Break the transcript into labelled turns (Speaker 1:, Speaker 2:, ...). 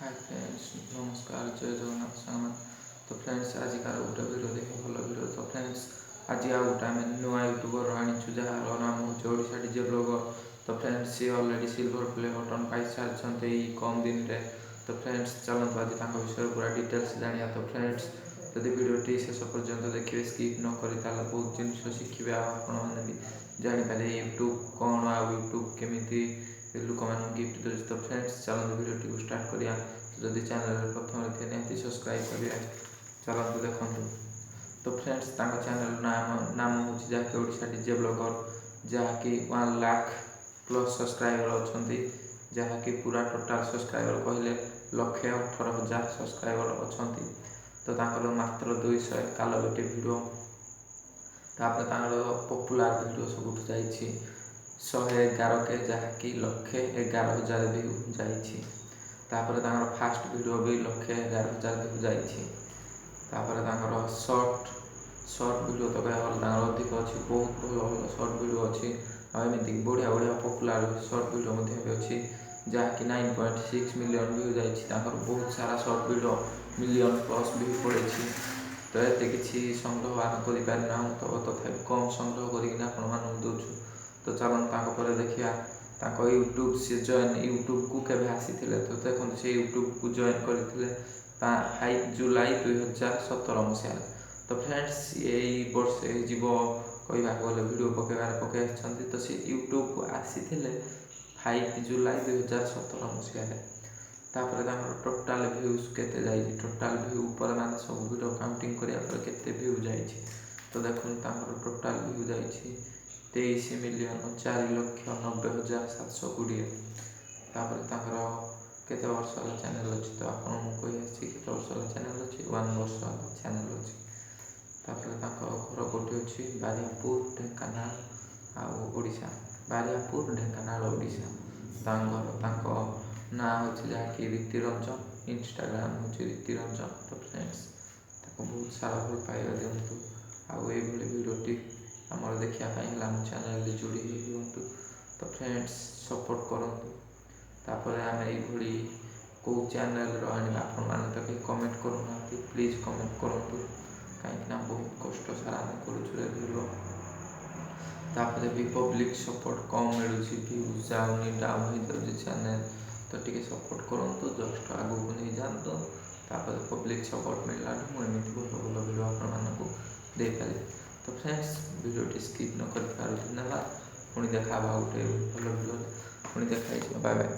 Speaker 1: Hi friends, नमस्कार, जय जगन्नाथ सामान। तो फ्रेंड्स आज कार गोटे भिडियो देख भल भिडियो। तो फ्रेंड्स आज आ गोटे आम नुआ यूट्यूबर आनीचु जार नाम हूँ ओडिशा डीजे ब्लॉगर। तो फ्रेंड्स सी अलरेडी सिल्वर प्ले बटन पाई सारी कम दिन रे। तो फ्रेंड्स चलते आज विषय पूरा डिटेल्स जाना। तो फ्रेंड्स जदि भिडियोटी शेष पर्यंत देखिए स्किप न करी बहुत जिन शिखे आपने भी जानीपारे यूट्यूब कौन आ यूट्यूब केमी लोक मान गिफ्ट दूसरी। तो फ्रेंड्स चलते भिडियोटी को स्टार्ट करिया। तो जदि चैनल प्रथम थे निहाती सब्सक्राइब करिए। चलते देखूँ। तो फ्रेंड्स चैनल नाम हूँ जहाँकि ओडिशा डीजे ब्लॉगर जहाँकि 1 लाख प्लस सब्सक्राइबर अच्छा जहाँकि पूरा टोटाल सब्सक्राइबर कहले 1,18,000 सब्सक्राइबर अच्छा। तो मात्र 291 भिडियो पॉपुलर भिडियो सब जाइए 111K जहाँकि 1,11,000 व्यू जाइए। फास्ट भिडियो भी 1,11,000 व्यू जाइए। शॉर्ट भिडियो तो कह अधिक अच्छी बहुत भल शॉर्ट भिडियो अच्छी आमती बढ़िया बढ़िया पॉपुलर शॉर्ट भिडियो अच्छी जहाँकि 9.6 मिलियन व्यू जाइए। बहुत सारा short video million plus view पड़े। तो ये किसी संग्रह आम करना तो तथा कम संग्रह कर दूसु। तो चलते देखिए यूट्यूब से जॉइन यूट्यूब को केवे आसी तो देखो से यूट्यूब को जॉइन करते 5 जुलाई 2017 मसीह। तो फ्रेंड्स यही वर्ष जीव कहवा गले भिडियो पकई तो सी यूट्यूब को आसी 5 जुलाई 2017 मसीह। टोटाल भ्यूज केते जाइए टोटाल भ्यू पर मान सब भिडियो काउंटिंग करते भ्यू जाइए। तो देखो टोटाल भ्यू जाइए 23,04,90,720। केते वर्ष वाला चैनल अच्छी तो आपको कही आसी केते वर्ष वाला चैनल अच्छी 1 वर्ष वाला चैनल अच्छी। घर गोटे अच्छी बारियापुर ढेंकानाल ओडिशा बारियापुर ढेंकानाल ओडिशा। ना हूँ जहाँकि रीति रंजन इंस्टाग्राम हूँ रीति रंजन। तो फ्रेंड्स बहुत सारा भल पाइबा दिंतु आई भिडियोटी आम देखापी आम चैनल जोड़ी दिंतु। तो फ्रेंड्स सपोर्ट करूँ आम ये कौ चैनल आने तो कहीं कमेंट करूना प्लीज कमेंट करूँ कहीं बहुत कष्ट सारा आम कर भी पब्लिक सपोर्ट कम मिलूँ व्यूज जाऊनी डाउन हो जाऊँगी चैनल। तो टी सपोर्ट करूँ जस्ट आगू को नहीं जातु पब्लिक सपोर्ट मिलला मुझे भल भल भिडियो आपको। तो फ्रेंड्स भिडियोटी स्किप न कर धन्यवाद। पुणी देखा गोटे भल भिडियो पुणी देखा बाय बाय।